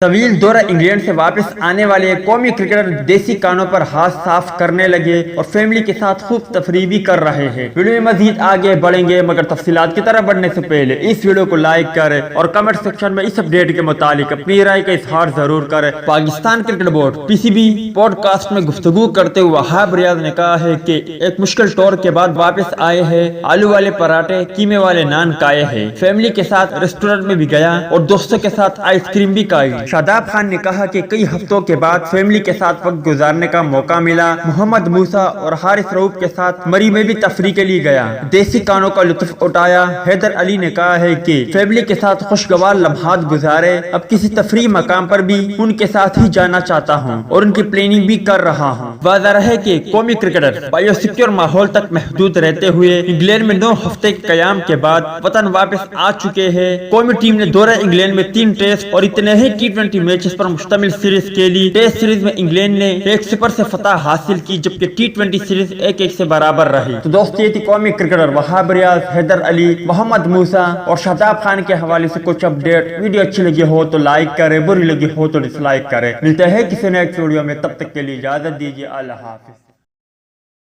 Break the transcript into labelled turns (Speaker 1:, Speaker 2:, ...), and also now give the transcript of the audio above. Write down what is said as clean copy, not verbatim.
Speaker 1: طویل دورہ انگلینڈ سے واپس آنے والے قومی کرکٹر دیسی کانوں پر ہاتھ صاف کرنے لگے اور فیملی کے ساتھ خوب تفریح بھی کر رہے ہیں۔ ویڈیو میں مزید آگے بڑھیں گے مگر تفصیلات کی طرف بڑھنے سے پہلے اس ویڈیو کو لائک کریں اور کمنٹ سیکشن میں اس اپڈیٹ کے متعلق اپنی رائے کا اظہار ضرور کریں۔ پاکستان کرکٹ بورڈ پی سی بی پوڈ کاسٹ میں گفتگو کرتے ہوئے وہاب ریاض نے کہا ہے کہ ایک مشکل ٹور کے بعد واپس آئے ہیں، آلو والے پراٹھے قیمے والے نان کھائے ہیں، فیملی کے ساتھ ریسٹورنٹ میں بھی گیا اور دوستوں کے ساتھ آئس کریم بھی کھائی۔ شاداب خان نے کہا کہ کئی ہفتوں کے بعد فیملی کے ساتھ وقت گزارنے کا موقع ملا۔ محمد موسیٰ اور حارث رؤف کے ساتھ مری میں بھی تفریح کے لیے گیا، دیسی کانوں کا لطف اٹھایا۔ حیدر علی نے کہا ہے کہ فیملی کے ساتھ خوشگوار لمحات گزارے، اب کسی تفریح مقام پر بھی ان کے ساتھ ہی جانا چاہتا ہوں اور ان کی پلاننگ بھی کر رہا ہوں۔ واضح رہے کہ قومی کرکٹر بایو سیکیور ماحول تک محدود رہتے ہوئے انگلینڈ میں 9 ہفتے کے قیام کے بعد وطن واپس آ چکے ہیں۔ قومی ٹیم نے دورہ انگلینڈ میں 3 ٹیسٹ اور اتنے ہی T20 میچز پر مشتمل سیریز کے لیے ٹیسٹ سیریز میں انگلینڈ نے 1-0 سے فتح حاصل کی، جبکہ T20 سیریز 1-1 سے برابر رہی۔ تو دوستو یہ تھی قومی کرکٹر وہاب ریاض، حیدر علی، محمد موسیٰ اور شاداب خان کے حوالے سے کچھ اپڈیٹ۔ ویڈیو اچھی لگی ہو تو لائک کریں، بری لگی ہو تو ڈس لائک کریں۔ ملتے ہیں کسی نیکسٹ ویڈیو میں، تب تک کے لیے اجازت دیجیے، اللہ حافظ۔